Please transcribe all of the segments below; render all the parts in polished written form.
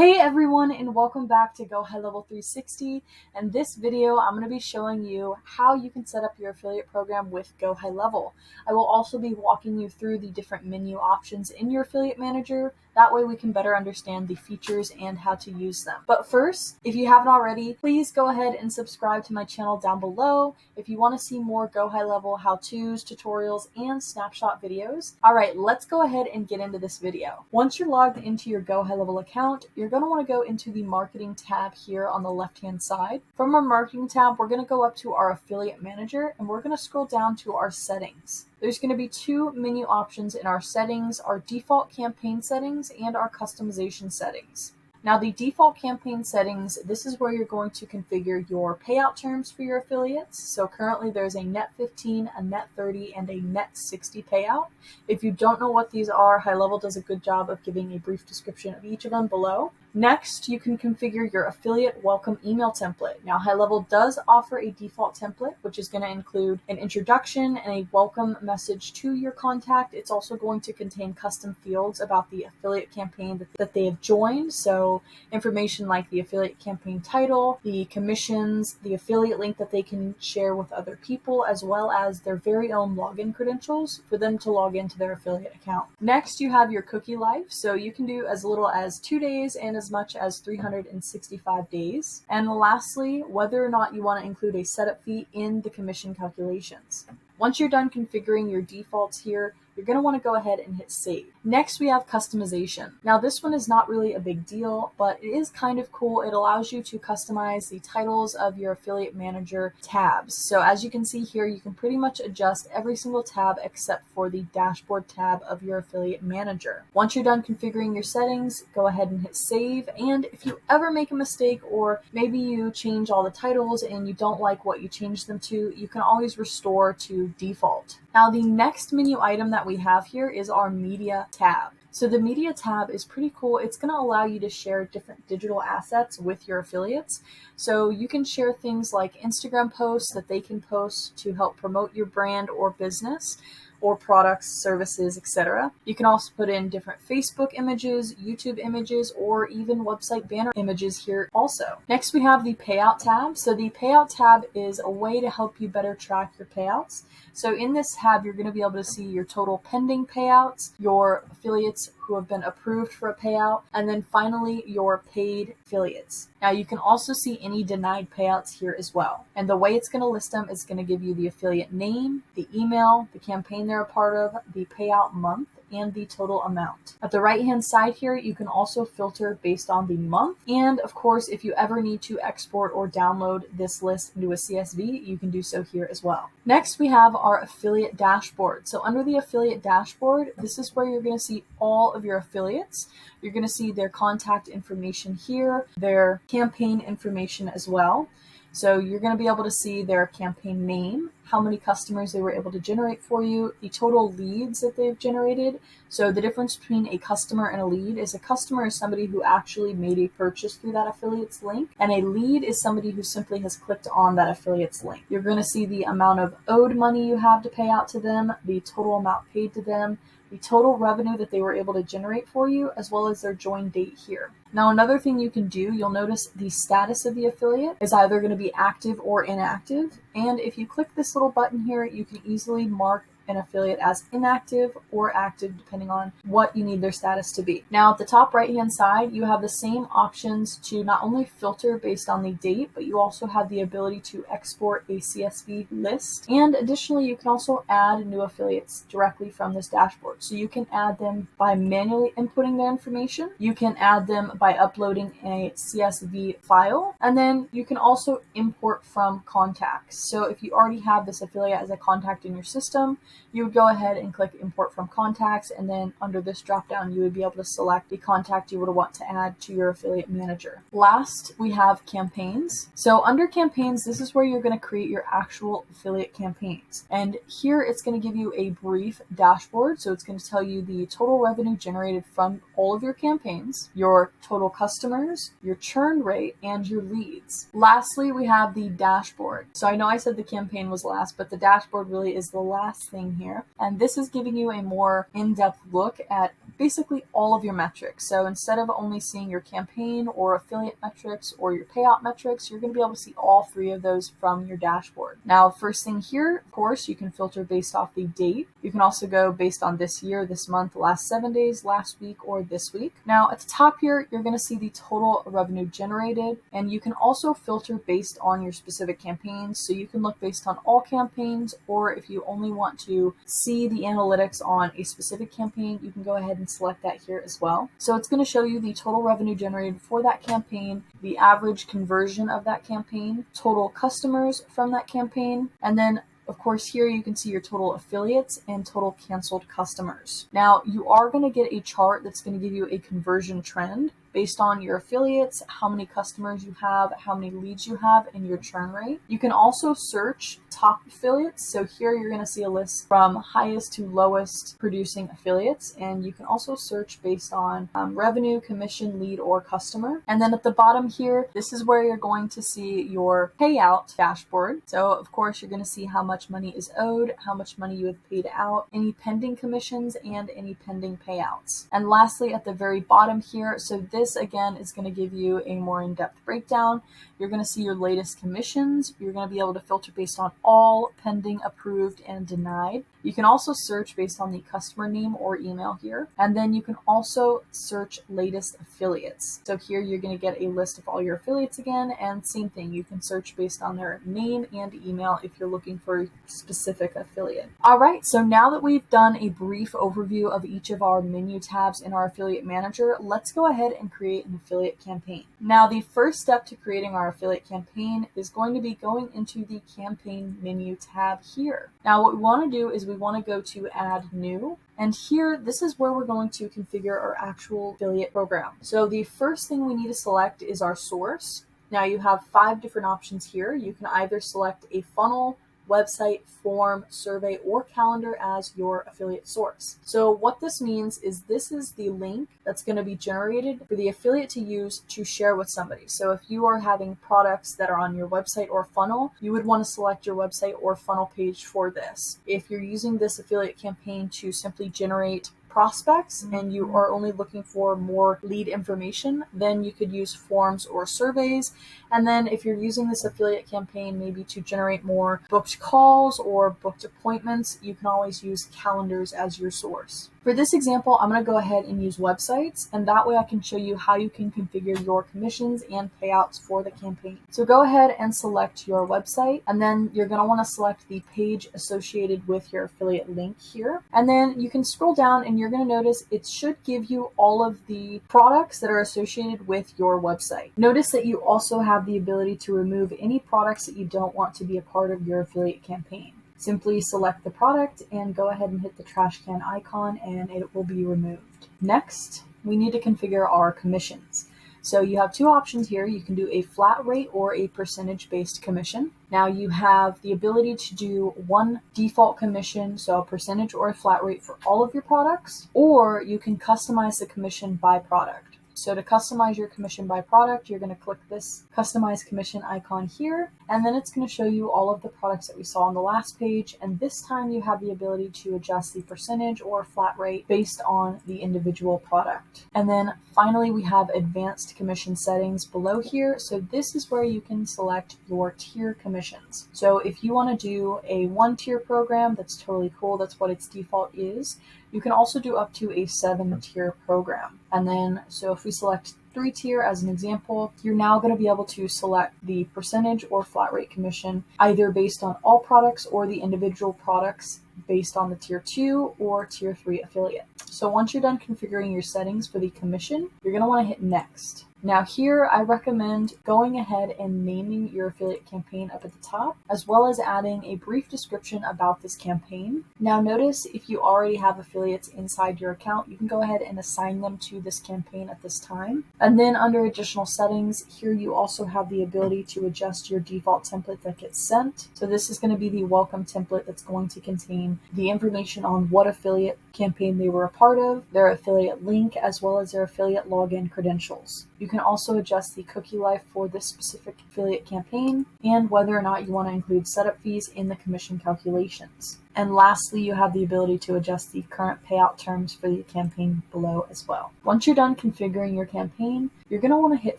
Hey everyone, and welcome back to GoHighLevel 360. And this video, I'm going to be showing you how you can set up your affiliate program with GoHighLevel. I will also be walking you through the different menu options in your affiliate manager. That way we can better understand the features and how to use them. But first, if you haven't already, please go ahead and subscribe to my channel down below if you want to see more GoHighLevel how-tos, tutorials, and snapshot videos. All right, let's go ahead and get into this video. Once you're logged into your GoHighLevel account, you're going to want to go into the marketing tab here on the left-hand side. From our marketing tab, we're going to go up to our affiliate manager and we're going to scroll down to our settings. There's going to be two menu options in our settings, our default campaign settings and our customization settings. Now the default campaign settings, this is where you're going to configure your payout terms for your affiliates. So currently there's a net 15, a net 30, and a net 60 payout. If you don't know what these are, HighLevel does a good job of giving a brief description of each of them below. Next, you can configure your affiliate welcome email template. Now, HighLevel does offer a default template, which is going to include an introduction and a welcome message to your contact. It's also going to contain custom fields about the affiliate campaign that they have joined. So information like the affiliate campaign title, the commissions, the affiliate link that they can share with other people, as well as their very own login credentials for them to log into their affiliate account. Next, you have your cookie life. So you can do as little as 2 days and as much as 365 days. And lastly, whether or not you want to include a setup fee in the commission calculations. Once you're done configuring your defaults here, you're going to want to go ahead and hit save. Next, we have customization. Now, this one is not really a big deal, but it is kind of cool. It allows you to customize the titles of your affiliate manager tabs. So as you can see here, you can pretty much adjust every single tab except for the dashboard tab of your affiliate manager. Once you're done configuring your settings, go ahead and hit save. And if you ever make a mistake, or maybe you change all the titles and you don't like what you changed them to, you can always restore to default. Now, the next menu item that we have here is our media tab. So the media tab is pretty cool. It's going to allow you to share different digital assets with your affiliates. So you can share things like Instagram posts that they can post to help promote your brand or business, or products, services, etc. You can also put in different Facebook images, YouTube images, or even website banner images here also. Next, we have the payout tab. So the payout tab is a way to help you better track your payouts. So in this tab, you're going to be able to see your total pending payouts, your affiliates who have been approved for a payout, and then finally your paid affiliates. Now you can also see any denied payouts here as well. And the way it's going to list them is going to give you the affiliate name, the email, the campaign they're a part of, the payout month, and the total amount. At the right hand side here, you can also filter based on the month. And of course, if you ever need to export or download this list into a CSV, you can do so here as well. Next, we have our affiliate dashboard. So under the affiliate dashboard, this is where you're going to see all of your affiliates. You're going to see their contact information here, their campaign information as well. So you're going to be able to see their campaign name, how many customers they were able to generate for you, the total leads that they've generated. So the difference between a customer and a lead is a customer is somebody who actually made a purchase through that affiliate's link, and a lead is somebody who simply has clicked on that affiliate's link. You're going to see the amount of owed money you have to pay out to them, the total amount paid to them, the total revenue that they were able to generate for you, as well as their join date here. Now, another thing you can do, you'll notice the status of the affiliate is either going to be active or inactive. And if you click this little button here, you can easily mark an affiliate as inactive or active depending on what you need their status to be. Now at the top right hand side, you have the same options to not only filter based on the date, but you also have the ability to export a CSV list. And additionally, you can also add new affiliates directly from this dashboard. So you can add them by manually inputting their information. You can add them by uploading a CSV file, and then you can also import from contacts. So if you already have this affiliate as a contact in your system, you would go ahead and click import from contacts, and then under this drop down you would be able to select the contact you would want to add to your affiliate manager. Last, we have campaigns. So under campaigns, this is where you're going to create your actual affiliate campaigns, and here it's going to give you a brief dashboard. So it's going to tell you the total revenue generated from all of your campaigns, your total customers, your churn rate, and your leads. Lastly, we have the dashboard. So I know I said the campaign was last, but the dashboard really is the last thing here. And this is giving you a more in-depth look at basically all of your metrics. So instead of only seeing your campaign or affiliate metrics or your payout metrics, you're going to be able to see all three of those from your dashboard. Now, first thing here, of course, you can filter based off the date. You can also go based on this year, this month, last 7 days, last week, or this week. Now, at the top here, you're going to see the total revenue generated, and you can also filter based on your specific campaigns. So you can look based on all campaigns, or if you only want to see the analytics on a specific campaign, you can go ahead and select that here as well. So it's going to show you the total revenue generated for that campaign, the average conversion of that campaign, total customers from that campaign, and then of course, here you can see your total affiliates and total canceled customers. Now, you are going to get a chart that's going to give you a conversion trend based on your affiliates, how many customers you have, how many leads you have, and your churn rate. You can also search top affiliates. So here you're going to see a list from highest to lowest producing affiliates. And you can also search based on revenue, commission, lead, or customer. And then at the bottom here, this is where you're going to see your payout dashboard. So of course, you're going to see how much money is owed, how much money you have paid out, any pending commissions, and any pending payouts. And lastly, at the very bottom here, so this again is going to give you a more in-depth breakdown. You're going to see your latest commissions. You're going to be able to filter based on all, pending, approved, and denied. You can also search based on the customer name or email here. And then you can also search latest affiliates. So here you're going to get a list of all your affiliates again. And same thing, you can search based on their name and email if you're looking for a specific affiliate. All right, so now that we've done a brief overview of each of our menu tabs in our affiliate manager, let's go ahead and create an affiliate campaign. Now, the first step to creating our affiliate campaign is going to be going into the campaign menu tab here. Now, what we want to do is we want to go to add new. And here, this is where we're going to configure our actual affiliate program. So the first thing we need to select is our source. Now you have 5 different options here. You can either select a funnel, website, form, survey, or calendar as your affiliate source. So what this means is this is the link that's going to be generated for the affiliate to use to share with somebody. So if you are having products that are on your website or funnel, you would want to select your website or funnel page for this. If you're using this affiliate campaign to simply generate prospects and you are only looking for more lead information, then you could use forms or surveys. And then if you're using this affiliate campaign maybe to generate more booked calls or booked appointments, you can always use calendars as your source. For this example, I'm going to go ahead and use websites, and that way I can show you how you can configure your commissions and payouts for the campaign. So go ahead and select your website, and then you're going to want to select the page associated with your affiliate link here. And then you can scroll down and you're going to notice it should give you all of the products that are associated with your website. Notice that you also have the ability to remove any products that you don't want to be a part of your affiliate campaign. Simply select the product and go ahead and hit the trash can icon and it will be removed. Next, we need to configure our commissions. So you have 2 options here. You can do a flat rate or a percentage-based commission. Now you have the ability to do one default commission, so a percentage or a flat rate for all of your products, or you can customize the commission by product. So to customize your commission by product, you're going to click this customize commission icon here, and then it's going to show you all of the products that we saw on the last page. And this time you have the ability to adjust the percentage or flat rate based on the individual product. And then finally, we have advanced commission settings below here. So this is where you can select your tier commissions. So if you want to do a 1-tier program, that's totally cool. That's what its default is. You can also do up to a 7-tier program. And then, so if we select 3-tier as an example, you're now going to be able to select the percentage or flat rate commission either based on all products or the individual products based on the tier 2 or tier 3 affiliate. So once you're done configuring your settings for the commission, you're going to want to hit next. Now here, I recommend going ahead and naming your affiliate campaign up at the top, as well as adding a brief description about this campaign. Now notice if you already have affiliates inside your account, you can go ahead and assign them to this campaign at this time. And then under additional settings, here you also have the ability to adjust your default template that gets sent. So this is going to be the welcome template that's going to contain the information on what affiliate campaign they were a part of, their affiliate link, as well as their affiliate login credentials. You can also adjust the cookie life for this specific affiliate campaign and whether or not you want to include setup fees in the commission calculations. And lastly, you have the ability to adjust the current payout terms for the campaign below as well. Once you're done configuring your campaign, you're going to want to hit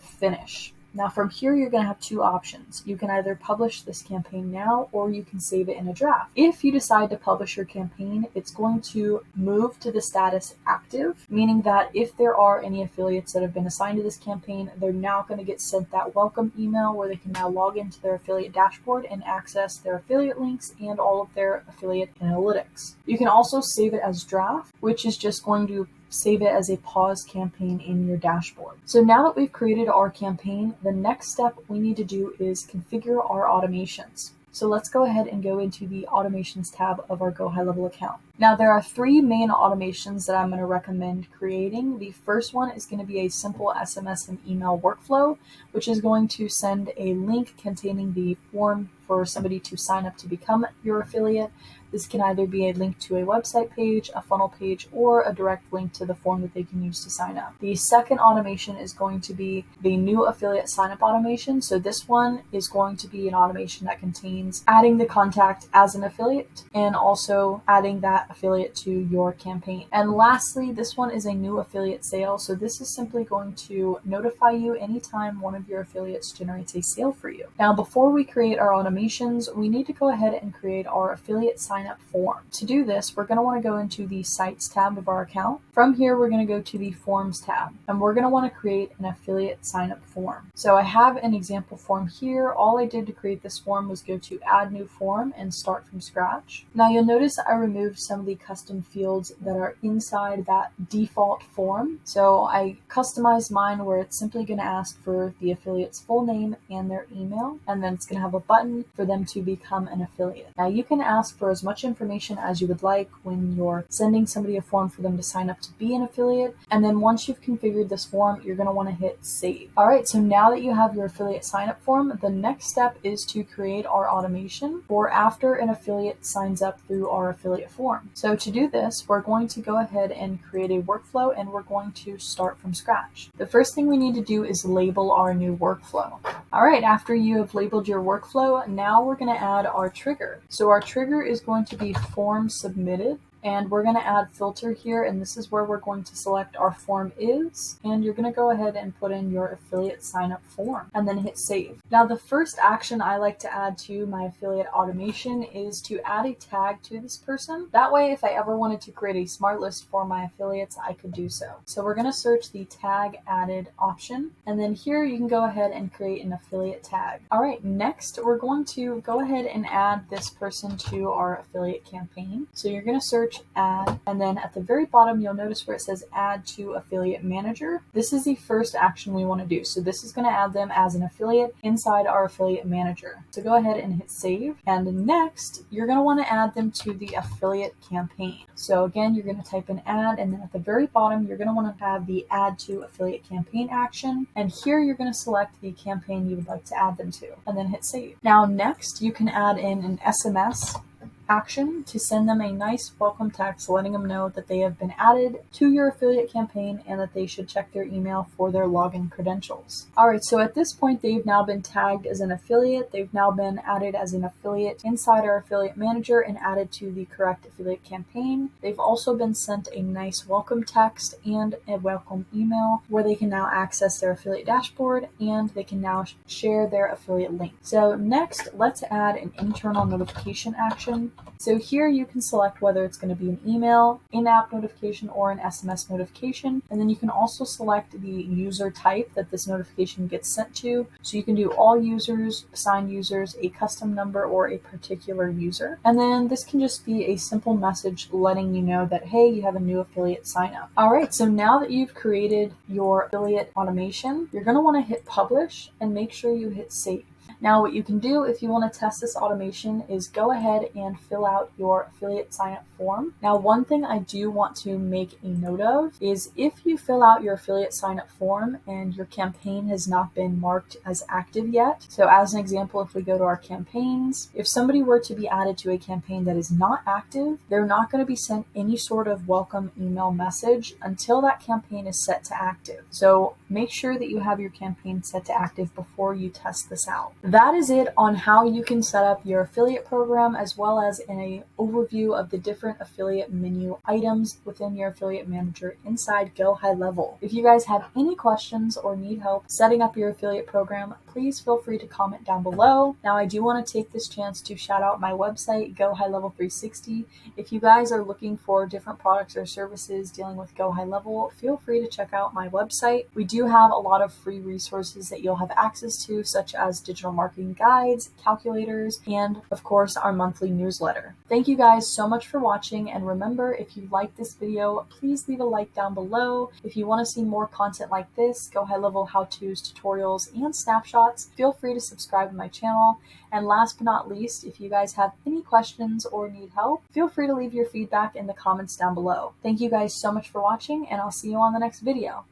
finish. Now from here, you're going to have two options. You can either publish this campaign now, or you can save it in a draft. If you decide to publish your campaign, it's going to move to the status active, meaning that if there are any affiliates that have been assigned to this campaign, they're now going to get sent that welcome email where they can now log into their affiliate dashboard and access their affiliate links and all of their affiliate analytics. You can also save it as draft, which is just going to save it as a pause campaign in your dashboard. So now that we've created our campaign, the next step we need to do is configure our automations. So let's go ahead and go into the automations tab of our GoHighLevel account. Now there are three main automations that I'm going to recommend creating. The first one is going to be a simple SMS and email workflow, which is going to send a link containing the form for somebody to sign up to become your affiliate. This can either be a link to a website page, a funnel page, or a direct link to the form that they can use to sign up. The second automation is going to be the new affiliate sign-up automation. So this one is going to be an automation that contains adding the contact as an affiliate and also adding that affiliate to your campaign. And lastly, this one is a new affiliate sale. So this is simply going to notify you anytime one of your affiliates generates a sale for you. Now, before we create our automations, we need to go ahead and create our affiliate sign-up form. To do this, we're going to want to go into the Sites tab of our account. From here, we're going to go to the Forms tab, and we're going to want to create an affiliate sign-up form. So I have an example form here. All I did to create this form was go to Add New Form and start from scratch. Now you'll notice I removed some of the custom fields that are inside that default form. So I customized mine where it's simply going to ask for the affiliate's full name and their email, and then it's going to have a button for them to become an affiliate. Now you can ask for as much information as you would like when you're sending somebody a form for them to sign up to be an affiliate. And then once you've configured this form, you're going to want to hit save. All right, so now that you have your affiliate sign up form, the next step is to create our automation for after an affiliate signs up through our affiliate form. So to do this, we're going to go ahead and create a workflow, and we're going to start from scratch. The first thing we need to do is label our new workflow. All right, after you have labeled your workflow, now we're going to add our trigger. So our trigger is going to be form submitted. And we're going to add filter here, and this is where we're going to select our form is, and you're going to go ahead and put in your affiliate sign up form and then hit save. Now the first action I like to add to my affiliate automation is to add a tag to this person. That way, if I ever wanted to create a smart list for my affiliates, I could do so. So we're going to search the tag added option, and then here you can go ahead and create an affiliate tag. All right, next we're going to go ahead and add this person to our affiliate campaign. So you're going to search add, and then at the very bottom you'll notice where it says add to affiliate manager. This is the first action we want to do. So this is going to add them as an affiliate inside our affiliate manager. So go ahead and hit save, and next you're going to want to add them to the affiliate campaign. So again, you're going to type in add, and then at the very bottom you're going to want to have the add to affiliate campaign action, and here you're going to select the campaign you would like to add them to and then hit save. Now next you can add in an SMS action to send them a nice welcome text letting them know that they have been added to your affiliate campaign and that they should check their email for their login credentials. All right, so at this point they've now been tagged as an affiliate. They've now been added as an affiliate inside our affiliate manager and added to the correct affiliate campaign. They've also been sent a nice welcome text and a welcome email where they can now access their affiliate dashboard and they can now share their affiliate link. So next, let's add an internal notification action. So here you can select whether it's going to be an email, in-app notification, or an SMS notification. And then you can also select the user type that this notification gets sent to. So you can do all users, assigned users, a custom number, or a particular user. And then this can just be a simple message letting you know that, hey, you have a new affiliate sign up. All right, so now that you've created your affiliate automation, you're going to want to hit publish and make sure you hit save. Now what you can do if you want to test this automation is go ahead and fill out your affiliate sign up form form. Now, one thing I do want to make a note of is if you fill out your affiliate sign up form and your campaign has not been marked as active yet. So as an example, if we go to our campaigns, if somebody were to be added to a campaign that is not active, they're not going to be sent any sort of welcome email message until that campaign is set to active. So make sure that you have your campaign set to active before you test this out. That is it on how you can set up your affiliate program, as well as an overview of the different affiliate menu items within your affiliate manager inside GoHighLevel. If you guys have any questions or need help setting up your affiliate program, please feel free to comment down below. Now, I do want to take this chance to shout out my website, GoHighLevel 360. If you guys are looking for different products or services dealing with GoHighLevel, feel free to check out my website. We do have a lot of free resources that you'll have access to, such as digital marketing guides, calculators, and of course, our monthly newsletter. Thank you guys so much for watching, and remember, if you like this video, please leave a like down below. If you want to see more content like this, GoHighLevel how-tos, tutorials, and snapshots, feel free to subscribe to my channel. And last but not least, if you guys have any questions or need help, feel free to leave your feedback in the comments down below. Thank you guys so much for watching, and I'll see you on the next video.